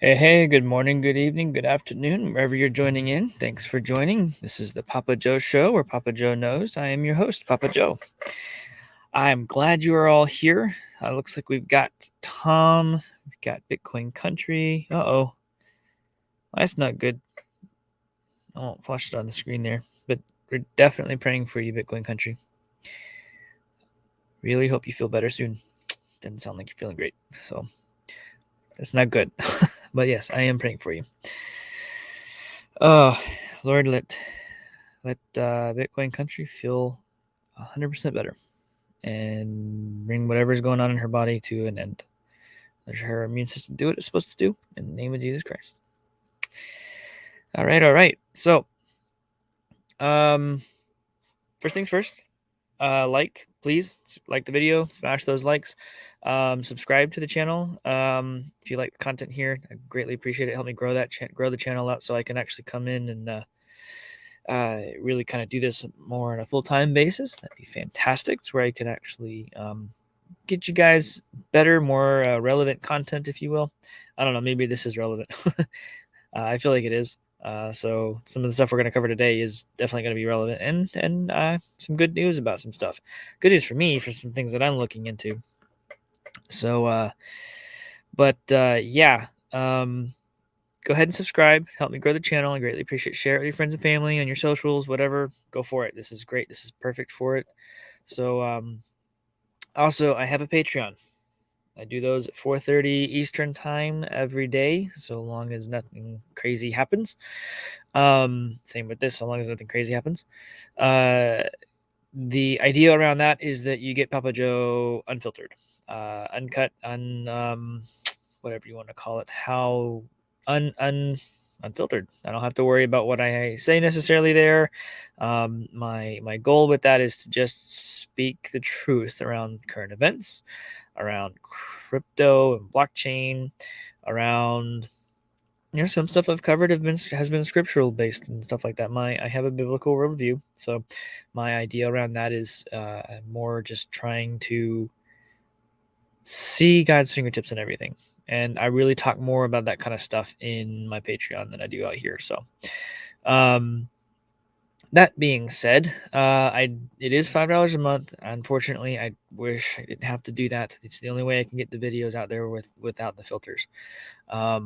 Hey, good morning, good evening, good afternoon, wherever you're joining in. Thanks for joining. This is the Papa Joe Show, where Papa Joe knows. I am your host, Papa Joe. I'm glad you are all here. Looks like we've got Tom, we've got Bitcoin Country. Uh-oh, that's not good. I won't flash it on the screen there, but we're definitely praying for you, Bitcoin Country. Really hope you feel better soon. Doesn't sound like you're feeling great, so that's not good. But yes, I am praying for you. Oh, Lord, let Bitcoin Country feel 100% better and bring whatever's going on in her body to an end. Let her immune system do what it's supposed to do in the name of Jesus Christ. All right. So, first things first, please like the video, smash those likes, subscribe to the channel. If you like the content here, I greatly appreciate it. Help me grow the channel out so I can actually come in and really kind of do this more on a full-time basis. That'd be fantastic. It's where I can actually get you guys better, more relevant content, if you will. I don't know, maybe this is relevant. I feel like it is. So some of the stuff we're going to cover today is definitely going to be relevant, and some good news about some stuff. Good news for me for some things that I'm looking into. So, yeah. Go ahead and subscribe. Help me grow the channel. I greatly appreciate it. Share it with your friends and family on your socials, whatever. Go for it. This is great. This is perfect for it. So, also, I have a Patreon. I do those at 4:30 Eastern time every day, so long as nothing crazy happens. Same with this, so long as nothing crazy happens. The idea around that is that you get Papa Joe unfiltered, uncut, whatever you want to call it, unfiltered. I don't have to worry about what I say necessarily there. My goal with that is to just speak the truth around current events, around crypto and blockchain, around some stuff I've covered has been scriptural based and stuff like that. I have a biblical worldview, so my idea around that is more just trying to see God's fingertips in everything. And I really talk more about that kind of stuff in my Patreon than I do out here. So, that being said, it is $5 a month. Unfortunately, I wish I didn't have to do that. It's the only way I can get the videos out there without the filters. But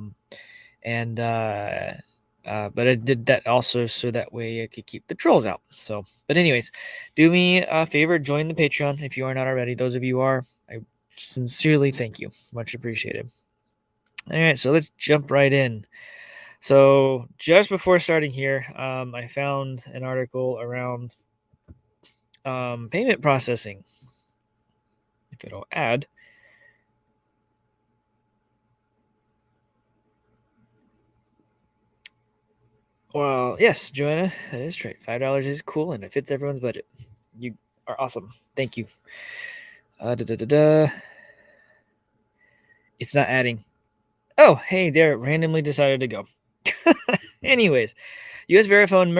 I did that also so that way I could keep the trolls out. So, but anyways, do me a favor, join the Patreon if you are not already. Those of you who are, I sincerely thank you. Much appreciated. All right, so let's jump right in. So just before starting here, I found an article around payment processing. If it'll add. Well, yes, Joanna, that is right. $5 is cool and it fits everyone's budget. You are awesome. Thank you. It's not adding. Oh, hey, there, randomly decided to go. Anyways, U.S. Verifone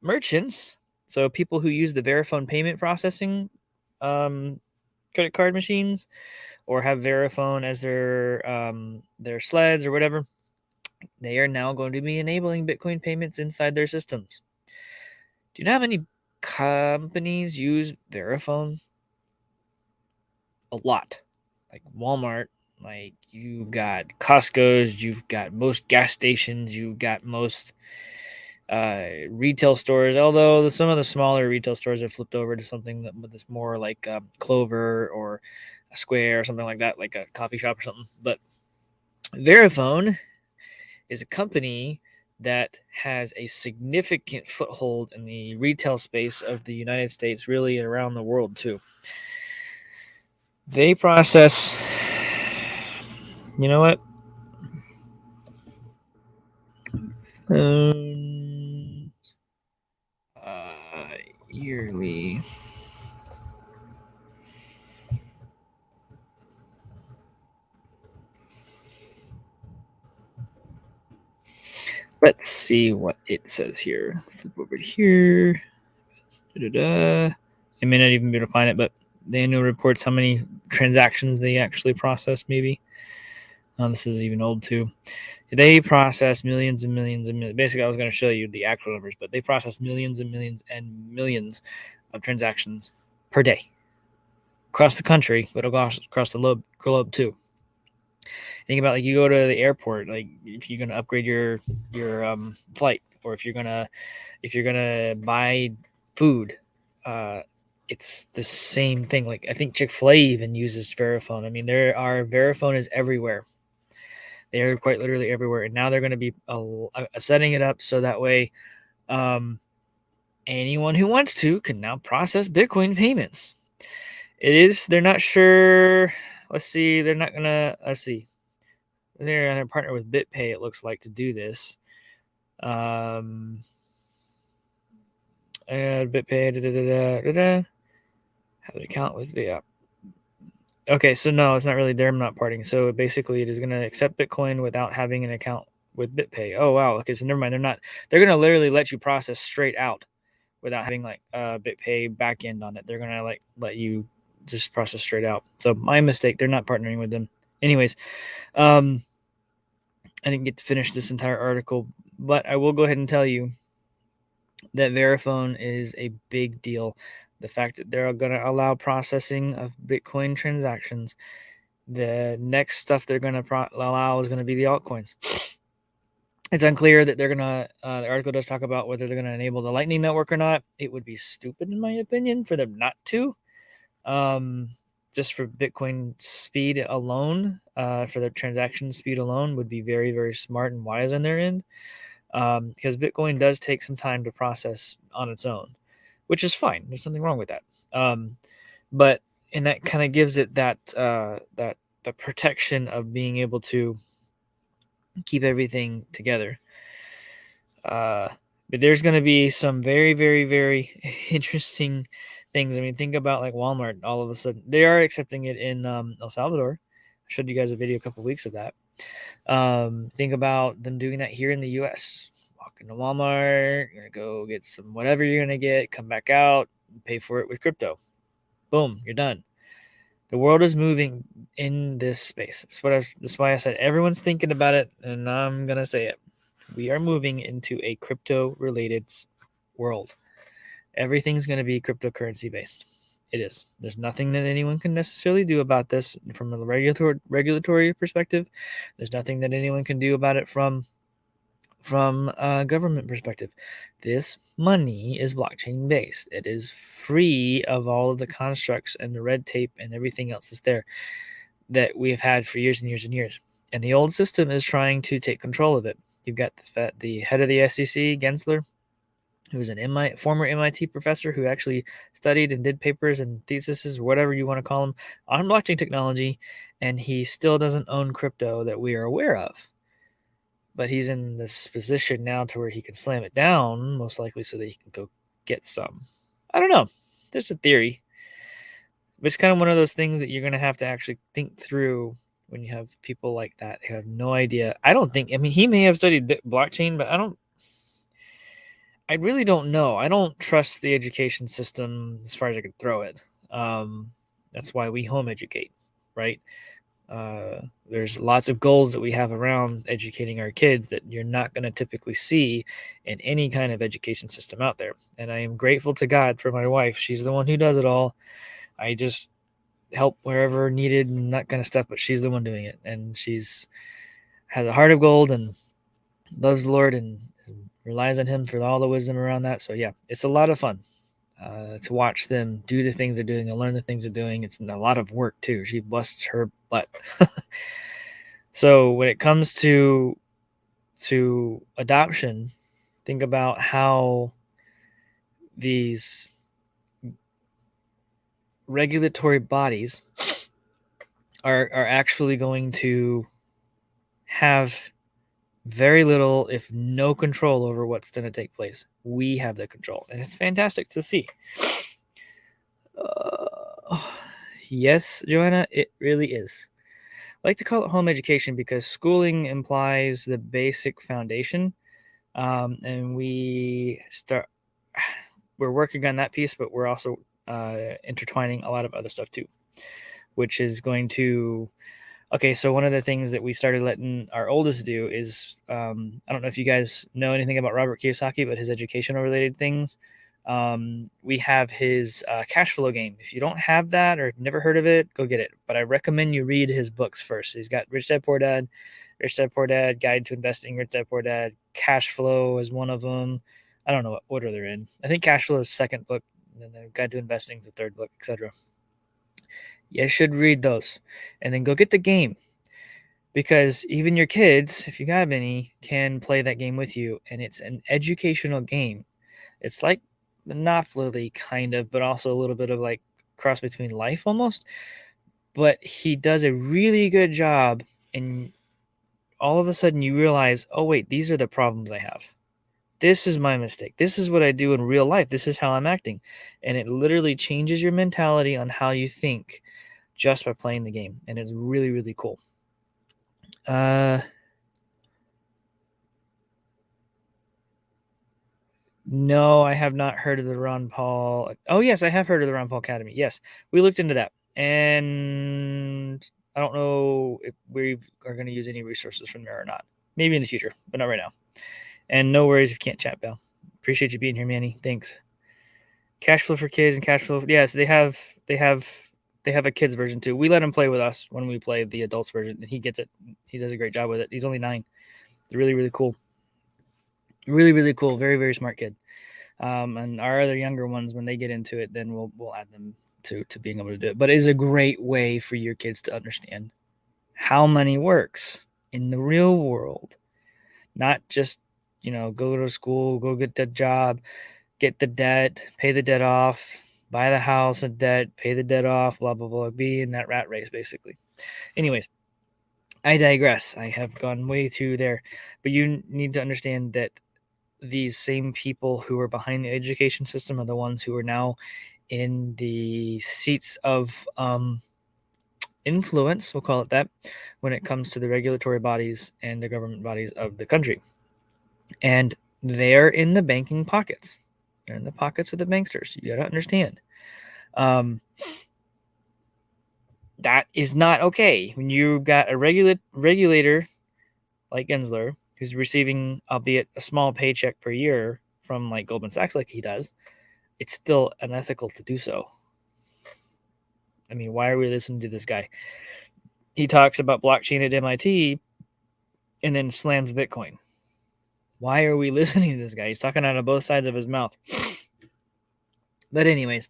merchants, so people who use the Verifone payment processing credit card machines or have Verifone as their sleds or whatever, they are now going to be enabling Bitcoin payments inside their systems. Do you know how many companies use Verifone? A lot. Like Walmart, like you've got Costco's, you've got most gas stations, you've got most retail stores, although some of the smaller retail stores have flipped over to something that's more like Clover or a Square or something like that, like a coffee shop or something. But Verifone is a company that has a significant foothold in the retail space of the United States, really around the world too. They process, you know what? Yearly. Let's see what it says here. Flip over here. I may not even be able to find it, but the annual reports how many transactions they actually process, maybe. Oh, this is even old too. They process millions and millions and millions. Basically, I was going to show you the actual numbers, but they process millions and millions and millions of transactions per day across the country, but across the globe too. Think about, like, you go to the airport, like if you're going to upgrade your flight, or if you're gonna buy food, uh, it's the same thing. Like, I think Chick-fil-A even uses Verifone. I mean, Verifone is everywhere. They are quite literally everywhere, and now they're going to be setting it up so that way, um, anyone who wants to can now process Bitcoin payments. They're not sure. Let's see. They're not gonna. Let's see. They're gonna partner with BitPay, it looks like, to do this. BitPay. Have an account with, yeah. Okay, so no, it's not really. They're not parting. So basically, it is going to accept Bitcoin without having an account with BitPay. Oh wow. Okay, so never mind. They're not. They're going to literally let you process straight out without having like a BitPay backend on it. They're going to like let you just process straight out. So my mistake. They're not partnering with them. Anyways, I didn't get to finish this entire article, but I will go ahead and tell you that Verifone is a big deal. The fact that they're going to allow processing of Bitcoin transactions. The next stuff they're going to allow is going to be the altcoins. It's unclear that they're going to, the article does talk about whether they're going to enable the Lightning Network or not. It would be stupid, in my opinion, for them not to. Just for Bitcoin speed alone, for their transaction speed alone, would be very, very smart and wise on their end. Because Bitcoin does take some time to process on its own, which is fine. There's nothing wrong with that. But and that kind of gives it that the protection of being able to keep everything together. But there's going to be some very, very, very interesting things. I mean, think about like Walmart. All of a sudden, they are accepting it in El Salvador. I showed you guys a video a couple of weeks of that. Think about them doing that here in the U.S. Walk into Walmart, you're gonna go get some whatever you're gonna get, come back out, pay for it with crypto. Boom, you're done. The world is moving in this space. That's why I said everyone's thinking about it, and I'm gonna say it. We are moving into a crypto-related world. Everything's going to be cryptocurrency based. It is. There's nothing that anyone can necessarily do about this from a regulatory perspective. There's nothing that anyone can do about it from a government perspective. This money is blockchain based. It is free of all of the constructs and the red tape and everything else that's there that we have had for years and years and years. And the old system is trying to take control of it. You've got the head of the SEC, Gensler, who was an former MIT professor who actually studied and did papers and theses, or whatever you want to call them, on blockchain technology, and he still doesn't own crypto that we are aware of. But he's in this position now to where he can slam it down, most likely so that he can go get some. I don't know. There's a theory. But it's kind of one of those things that you're going to have to actually think through when you have people like that who have no idea. I mean, he may have studied blockchain, but I really don't know. I don't trust the education system as far as I could throw it. That's why we home educate, right? There's lots of goals that we have around educating our kids that you're not going to typically see in any kind of education system out there. And I am grateful to God for my wife. She's the one who does it all. I just help wherever needed and that kind of stuff, but she's the one doing it. And has a heart of gold and loves the Lord and relies on him for all the wisdom around that. So yeah, it's a lot of fun to watch them do the things they're doing and learn the things they're doing. It's a lot of work too. She busts her butt. So when it comes to adoption, think about how these regulatory bodies are actually going to have very little, if no, control over what's going to take place. We have the control, and it's fantastic to see. Yes, Joanna, it really is. I like to call it home education because schooling implies the basic foundation, and we're working on that piece, but we're also intertwining a lot of other stuff too, which is going to Okay, so one of the things that we started letting our oldest do is I don't know if you guys know anything about Robert Kiyosaki, but his educational related things. We have his cash flow game. If you don't have that or never heard of it, go get it. But I recommend you read his books first. He's got Rich Dad Poor Dad, Rich Dad Poor Dad, Guide to Investing, Rich Dad Poor Dad, Cash Flow is one of them. I don't know what order they're in. I think Cash Flow is the second book, and then the Guide to Investing is the third book, etc. You should read those, and then go get the game, because even your kids, if you got any, can play that game with you, and it's an educational game. It's like Monopoly kind of, but also a little bit of like cross between life almost. But he does a really good job, and all of a sudden you realize, oh wait, these are the problems I have. This is my mistake. This is what I do in real life. This is how I'm acting. And it literally changes your mentality on how you think just by playing the game. And it's really, really cool. No, I have not heard of the Ron Paul. Oh, yes, I have heard of the Ron Paul Academy. Yes, we looked into that. And I don't know if we are going to use any resources from there or not. Maybe in the future, but not right now. And no worries if you can't chat, Bell. Appreciate you being here, Manny. Thanks. Cash flow for kids and cash flow. Yes, they have a kids version too. We let him play with us when we play the adults version, and he gets it. He does a great job with it. He's only 9. They're really, really cool. Really, really cool. Very, very smart kid. And our other younger ones, when they get into it, then we'll add them to being able to do it. But it is a great way for your kids to understand how money works in the real world, not just go to school, go get the job, get the debt, pay the debt off, buy the house and debt, pay the debt off, blah blah blah. Be in that rat race basically. Anyways, I digress. I have gone way too there, but you need to understand that these same people who are behind the education system are the ones who are now in the seats of influence, we'll call it that, when it comes to the regulatory bodies and the government bodies of the country. And they're in the banking pockets. They're in the pockets of the banksters. You got to understand. That is not okay. When you've got a regulator like Gensler, who's receiving, albeit a small paycheck per year from like Goldman Sachs, like he does, it's still unethical to do so. I mean, why are we listening to this guy? He talks about blockchain at MIT and then slams Bitcoin. Why are we listening to this guy? He's talking out of both sides of his mouth. But anyways,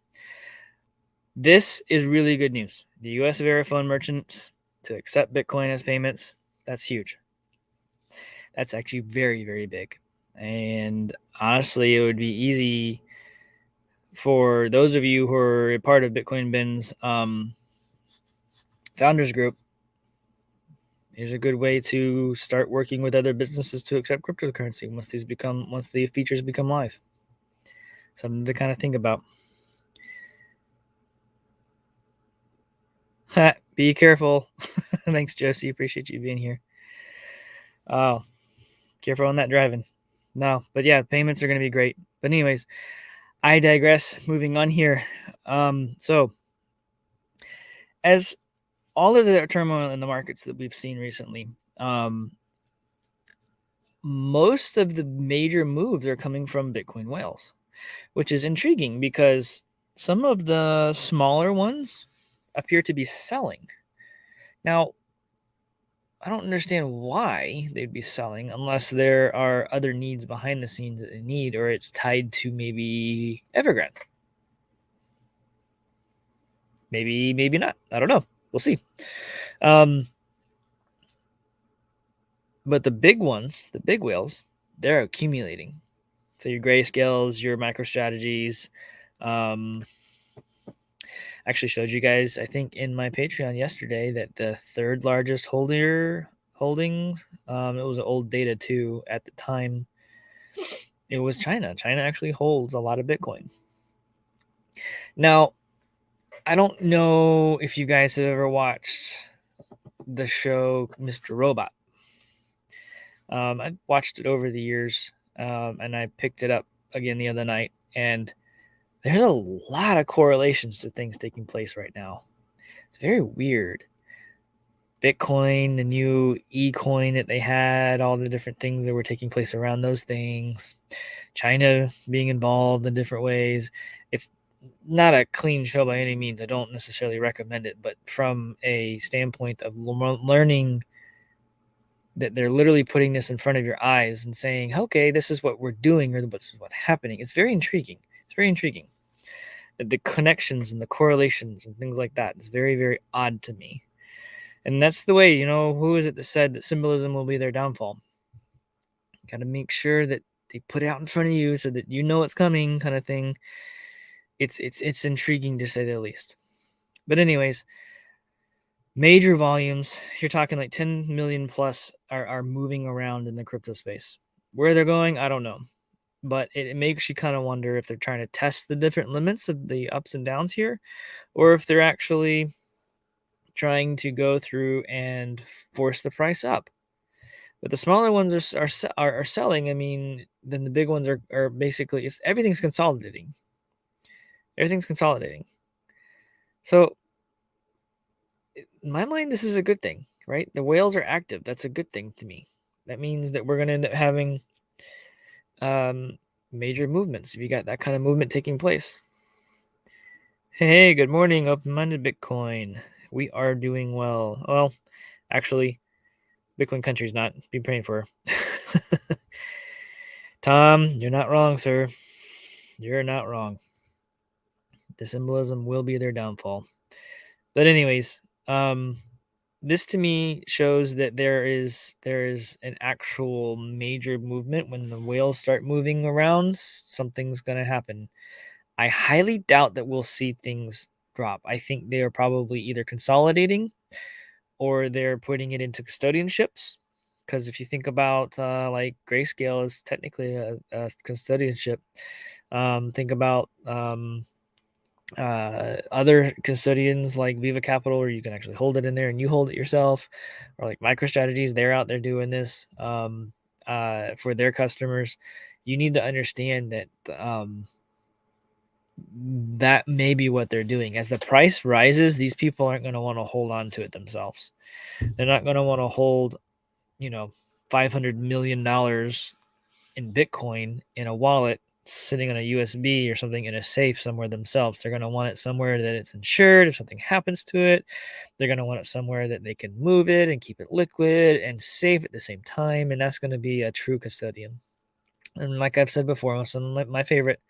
this is really good news. The U.S. Verifone merchants to accept Bitcoin as payments, that's huge. That's actually very, very big. And honestly, it would be easy for those of you who are a part of Bitcoin Bin's founders group. Here's a good way to start working with other businesses to accept cryptocurrency once the features become live. Something to kind of think about. Be careful. Thanks, Josie. Appreciate you being here. Oh, careful on that driving. No, but yeah, payments are going to be great. But anyways, I digress. Moving on here. So as all of the turmoil in the markets that we've seen recently, most of the major moves are coming from Bitcoin whales, which is intriguing because some of the smaller ones appear to be selling. Now, I don't understand why they'd be selling unless there are other needs behind the scenes that they need, or it's tied to maybe Evergrande. Maybe not. I don't know. We'll see. But the big ones, the big whales, they're accumulating. So your Grayscales, your MicroStrategies. Actually showed you guys, I think, in my Patreon yesterday that the third largest holding, it was old data too at the time. It was China. China actually holds a lot of Bitcoin. Now, I don't know if you guys have ever watched the show Mr. Robot. I watched it over the years, and I picked it up again the other night, and there's a lot of correlations to things taking place right now. It's very weird. Bitcoin, the new e-coin that they had, all the different things that were taking place around those things, China being involved in different ways. It's not a clean show by any means. I don't necessarily recommend it, but from a standpoint of learning that they're literally putting this in front of your eyes and saying, okay, this is what we're doing or what's happening. It's very intriguing. It's very intriguing. The connections and the correlations and things like that is very, very odd to me. And that's the way, who is it that said that symbolism will be their downfall? Got to make sure that they put it out in front of you so that you know it's coming, kind of thing. It's intriguing to say the least. But anyways, major volumes, you're talking like 10 million plus are moving around in the crypto space. Where they're going, I don't know. But it makes you kind of wonder if they're trying to test the different limits of the ups and downs here, or if they're actually trying to go through and force the price up. But the smaller ones are selling. I mean, then the big ones are basically everything's consolidating. Everything's consolidating. So in my mind, this is a good thing, right? The whales are active. That's a good thing to me. That means that we're going to end up having major movements if you got that kind of movement taking place. Hey, good morning, open-minded Bitcoin. We are doing well. Well, actually, Bitcoin country's not. Be praying for her. Tom, you're not wrong, sir. You're not wrong. The symbolism will be their downfall. But anyways, this to me shows that there is an actual major movement. When the whales start moving around, something's going to happen. I highly doubt that we'll see things drop. I think they are probably either consolidating or they're putting it into custodianships. Because if you think about like Grayscale is technically a custodianship. Think about other custodians like Viva Capital, where you can actually hold it in there and you hold it yourself, or like MicroStrategies, they're out there doing this for their customers. You need to understand that that may be what they're doing. As the price rises, these people aren't going to want to hold on to it themselves. They're not going to want to hold, $500 million in Bitcoin in a wallet sitting on a USB or something in a safe somewhere themselves. They're going to want it somewhere that it's insured. If something happens to it, they're going to want it somewhere that they can move it and keep it liquid and safe at the same time. And that's going to be a true custodian. And like I've said before, some of my favorite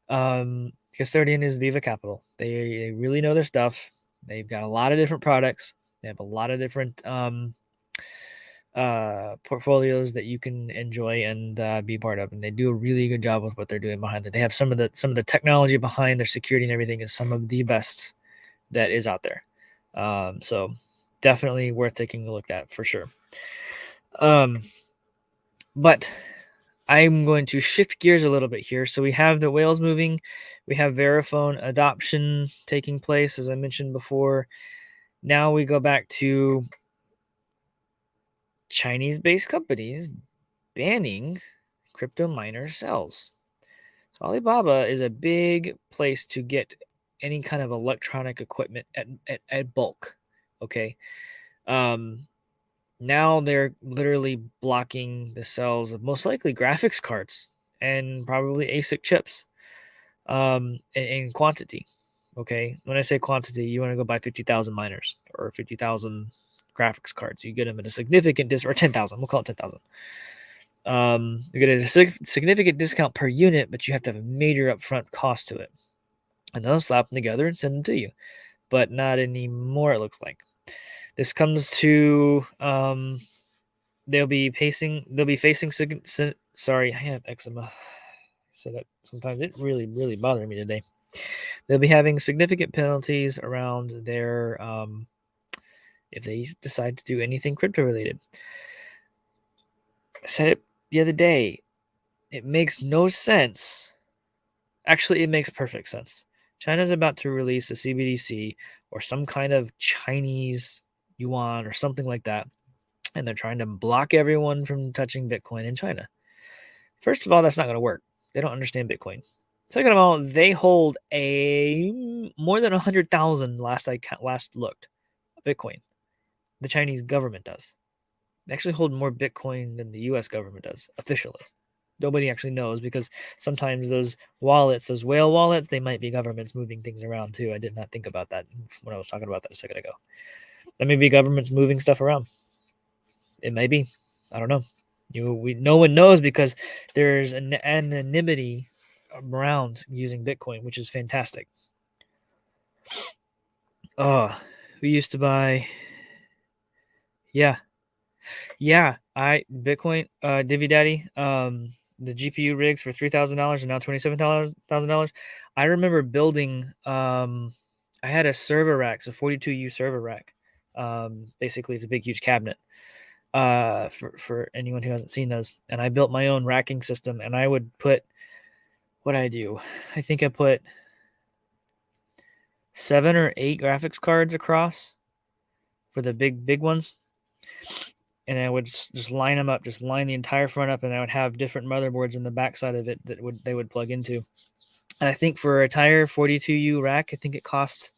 custodian is Viva Capital. They really know their stuff. They've got a lot of different products. They have a lot of different portfolios that you can enjoy and be part of, and they do a really good job with what they're doing behind it. They have some of the technology behind their security and everything is some of the best that is out there. So definitely worth taking a look at for sure. But I'm going to shift gears a little bit here. So we have the whales moving, we have Verifone adoption taking place, as I mentioned before. Now we go back to Chinese-based companies banning crypto miner cells. So Alibaba is a big place to get any kind of electronic equipment at bulk. Okay. Now they're literally blocking the sales of most likely graphics cards and probably ASIC chips in quantity. Okay. When I say quantity, you want to go buy 50,000 miners or 50,000 graphics cards. You get them at a significant or 10,000. We'll call it 10,000. You get a significant discount per unit, but you have to have a major upfront cost to it. And they'll slap them together and send them to you. But not anymore, it looks like. This comes to they'll be facing sorry, I have eczema. So that sometimes it really bothering me today. They'll be having significant penalties around their if they decide to do anything crypto related. I said it the other day. It makes no sense. Actually, it makes perfect sense. China's about to release a CBDC or some kind of Chinese yuan or something like that. And they're trying to block everyone from touching Bitcoin in China. First of all, that's not going to work. They don't understand Bitcoin. Second of all, they hold a more than 100,000 last looked Bitcoin. the Chinese government does. They actually hold more Bitcoin than the US government does officially. Nobody actually knows because sometimes those wallets, those whale wallets, they might be governments moving things around too. I did not think about that when I was talking about that a second ago. That may be governments moving stuff around. It may be. I don't know. No one knows because there's an anonymity around using Bitcoin, which is fantastic. Oh, we used to buy. Yeah, Bitcoin, Divvy Daddy, the GPU rigs for $3,000 and now $27,000. I remember building. I had a server rack, so 42U server rack. Basically, it's a big, huge cabinet. For anyone who hasn't seen those, and I built my own racking system, and I would put. What I do? I think I put 7 or 8 graphics cards across for the big ones. And I would just line them up, just line the entire front up, and I would have different motherboards in the backside of it that they would plug into. And I think for a entire 42U rack, I think it cost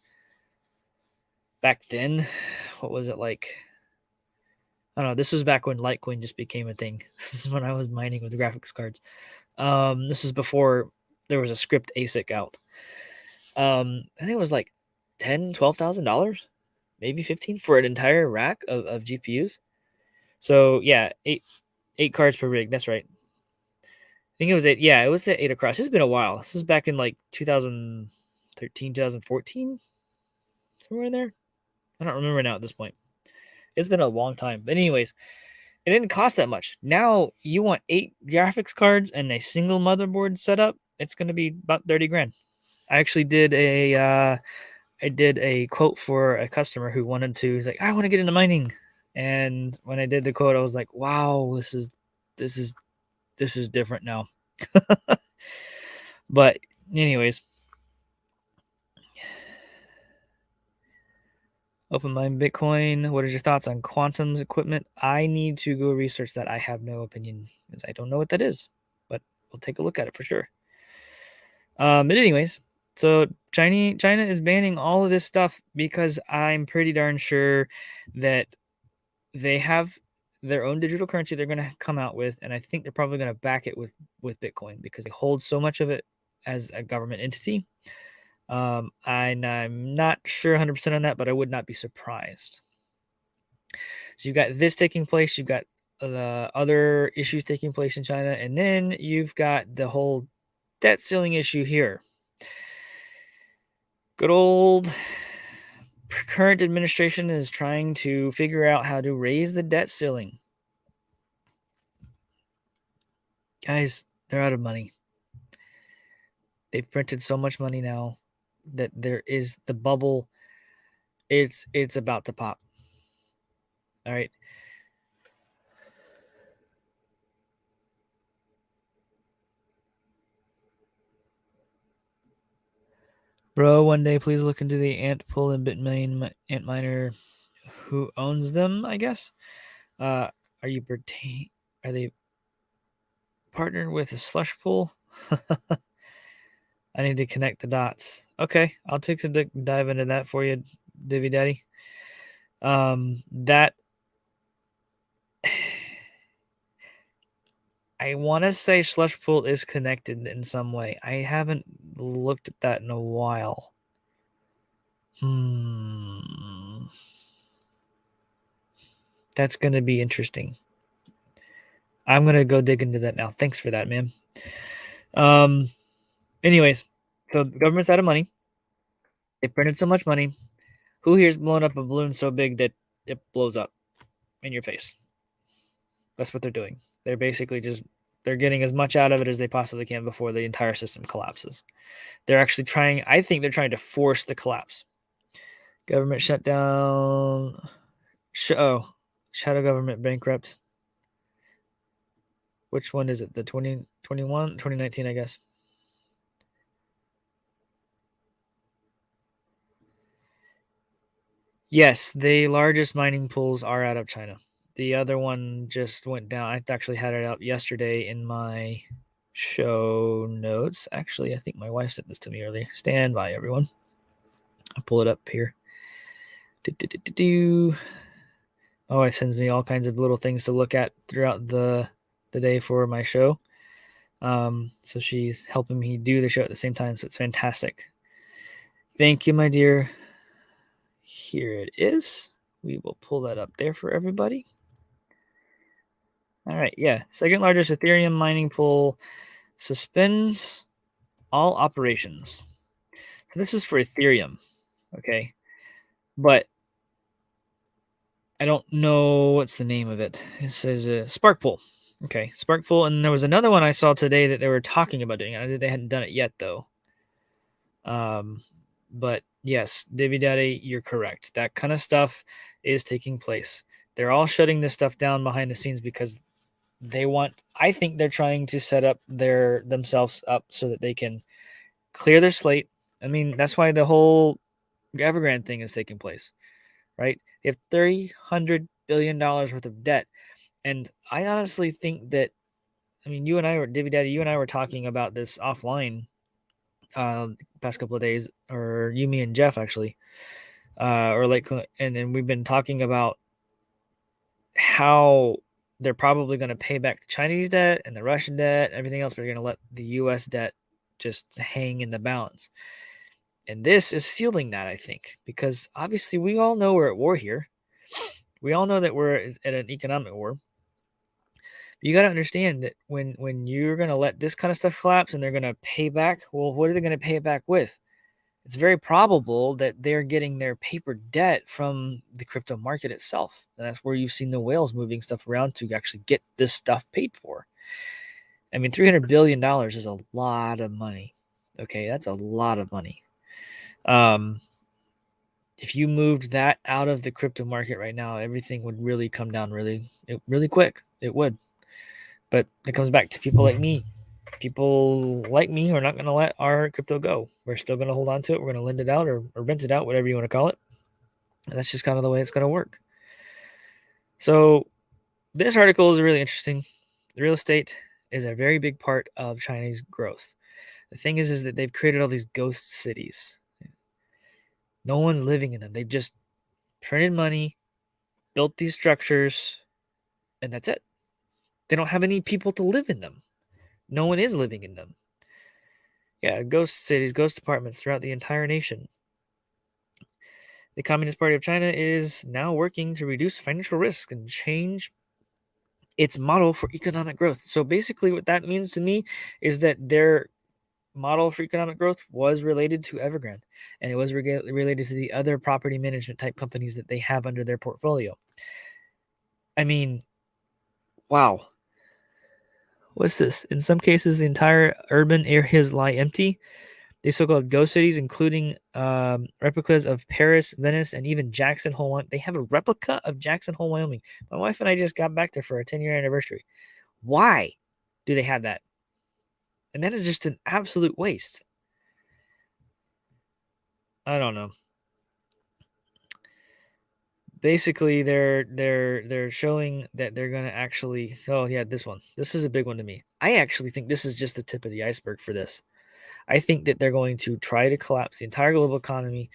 back then, what was it like? I don't know. This was back when Litecoin just became a thing. This is when I was mining with graphics cards. This is before there was a script ASIC out. I think it was like $10,000-$12,000, maybe 15 for an entire rack of GPUs. So yeah, eight cards per rig. That's right. I think it was 8. Yeah, it was the 8 across. It's been a while. This was back in like 2013, 2014, somewhere in there. I don't remember now at this point. It's been a long time. But anyways, it didn't cost that much. Now you want 8 graphics cards and a single motherboard setup. It's going to be about 30 grand. I actually did a quote for a customer who wanted to. He's like, I want to get into mining. And when I did the quote, I was like, wow, this is different now. But anyways, open mind Bitcoin. What are your thoughts on quantum equipment? I need to go research that. I have no opinion because I don't know what that is, but we'll take a look at it for sure. But anyways, so China is banning all of this stuff because I'm pretty darn sure that they have their own digital currency they're going to come out with, and I think they're probably going to back it with Bitcoin because they hold so much of it as a government entity. And I'm not sure 100% on that, but I would not be surprised. So you've got this taking place, you've got the other issues taking place in China, and then you've got the whole debt ceiling issue here. Good old current administration is trying to figure out how to raise the debt ceiling. Guys, they're out of money. They've printed so much money now that there is the bubble. It's about to pop. All right. Bro, one day please look into the ant pool and Bitmain ant miner. Who owns them, I guess? Are they partnered with a slush pool? I need to connect the dots. Okay, I'll take a dive into that for you, Divvy Daddy. That I want to say slush pool is connected in some way. I haven't looked at that in a while. That's going to be interesting. I'm going to go dig into that now. Thanks for that, man. Anyways, so the government's out of money. They printed so much money. Who here's blown up a balloon so big that it blows up in your face? That's what they're doing. They're basically they're getting as much out of it as they possibly can before the entire system collapses. They're actually I think they're trying to force the collapse. Government shutdown. Shadow government bankrupt. Which one is it? The 2021, 2019, I guess. Yes, the largest mining pools are out of China. The other one just went down. I actually had it up yesterday in my show notes. Actually, I think my wife sent this to me earlier. Stand by, everyone. I'll pull it up here. My wife sends me all kinds of little things to look at throughout the day for my show. So she's helping me do the show at the same time. So it's fantastic. Thank you, my dear. Here it is. We will pull that up there for everybody. All right. Yeah. Second largest Ethereum mining pool suspends all operations. So this is for Ethereum. Okay. But I don't know what's the name of it. It says Spark Pool. Okay. Spark Pool. And there was another one I saw today that they were talking about doing it. They hadn't done it yet, though. But yes, Divvy Daddy, you're correct. That kind of stuff is taking place. They're all shutting this stuff down behind the scenes because I think they're trying to set up themselves up so that they can clear their slate. I mean, that's why the whole Evergrande thing is taking place, right? They have $300 billion worth of debt. And I honestly think that, I mean, Divvy Daddy, you and I were talking about this offline past couple of days, or you, me, and Jeff actually, and then we've been talking about how they're probably going to pay back the Chinese debt and the Russian debt, everything else, but they're going to let the U.S. debt just hang in the balance. And this is fueling that, I think, because obviously we all know we're at war here. We all know that we're at an economic war. You got to understand that when you're going to let this kind of stuff collapse and they're going to pay back, well, what are they going to pay it back with? It's very probable that they're getting their paper debt from the crypto market itself. And that's where you've seen the whales moving stuff around to actually get this stuff paid for. I mean, $300 billion is a lot of money. Okay, that's a lot of money. If you moved that out of the crypto market right now, everything would really come down really quick. It would. But it comes back to people like me. People like me are not going to let our crypto go. We're still going to hold on to it. We're going to lend it out or rent it out, whatever you want to call it. And that's just kind of the way it's going to work. So this article is really interesting. The real estate is a very big part of Chinese growth. The thing is that they've created all these ghost cities. No one's living in them. They've just printed money, built these structures, and that's it. They don't have any people to live in them. No one is living in them. Yeah, ghost cities, ghost apartments throughout the entire nation. The Communist Party of China is now working to reduce financial risk and change its model for economic growth. So basically what that means to me is that their model for economic growth was related to Evergrande, and it was related to the other property management type companies that they have under their portfolio. I mean, wow. What's this? In some cases, the entire urban areas lie empty. These so-called ghost cities, including replicas of Paris, Venice, and even Jackson Hole, Wyoming. They have a replica of Jackson Hole, Wyoming. My wife and I just got back there for our 10-year anniversary. Why do they have that? And that is just an absolute waste. I don't know. Basically, they're showing that they're going to actually. Oh yeah, this one. This is a big one to me. I actually think this is just the tip of the iceberg for this. I think that they're going to try to collapse the entire global economy.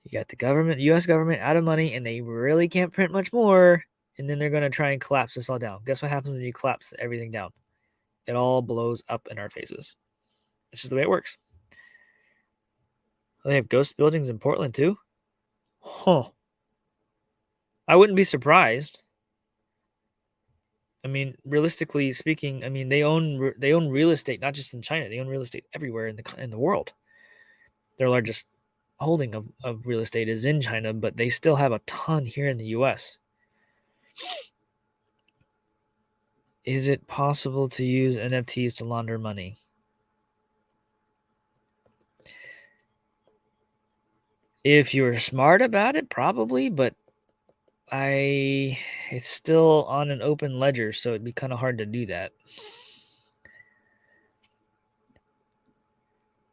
You got the government, the U.S. government, out of money, and they really can't print much more. And then they're going to try and collapse this all down. Guess what happens when you collapse everything down? It all blows up in our faces. This is the way it works. They have ghost buildings in Portland too? Huh. I wouldn't be surprised. I mean, realistically speaking, I mean they own real estate not just in China. They own real estate everywhere in the world. Their largest holding of real estate is in China, but they still have a ton here in the U.S. Is it possible to use NFTs to launder money? If you're smart about it, probably, but it's still on an open ledger, so it'd be kind of hard to do that.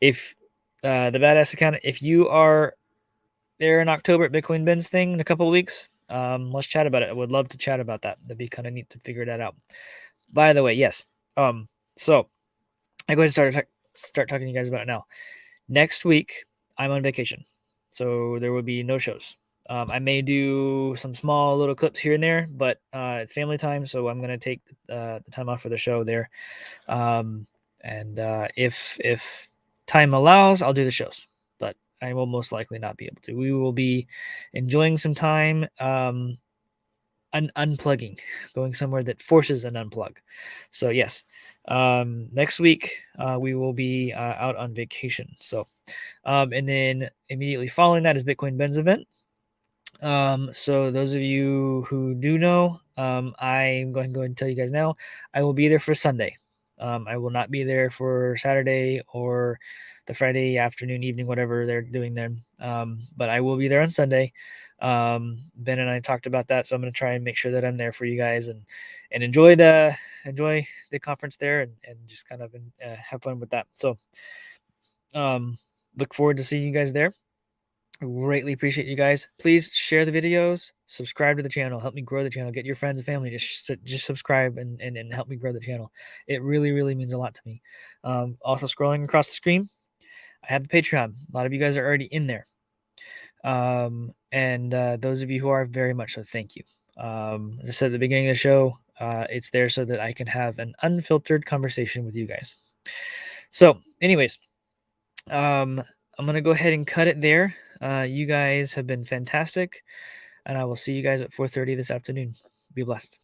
If the badass account, if you are there in October at Bitcoin Ben's thing in a couple of weeks, let's chat about it. I would love to chat about that. That'd be kind of neat to figure that out. By the way, yes. So I go ahead and start talking to you guys about it now. Next week, I'm on vacation, so there will be no shows. I may do some small little clips here and there, but it's family time, so I'm going to take the time off for the show there. And if time allows, I'll do the shows, but I will most likely not be able to. We will be enjoying some time unplugging, going somewhere that forces an unplug. So yes, next week we will be out on vacation. So and then immediately following that is Bitcoin Ben's event. So those of you who do know, I'm going to go ahead and tell you guys now, I will be there for Sunday. I will not be there for Saturday or the Friday afternoon, evening, whatever they're doing then. But I will be there on Sunday. Ben and I talked about that, so I'm going to try and make sure that I'm there for you guys and enjoy the conference there and just kind of have fun with that. So look forward to seeing you guys there. Greatly appreciate you guys. Please share the videos, subscribe to the channel, help me grow the channel, get your friends and family to just subscribe and help me grow the channel. It really, really means a lot to me. Also scrolling across the screen, I have the Patreon. A lot of you guys are already in there. And those of you who are, very much so, thank you. As I said at the beginning of the show, it's there so that I can have an unfiltered conversation with you guys. So anyways, I'm going to go ahead and cut it there. You guys have been fantastic, and I will see you guys at 4:30 this afternoon. Be blessed.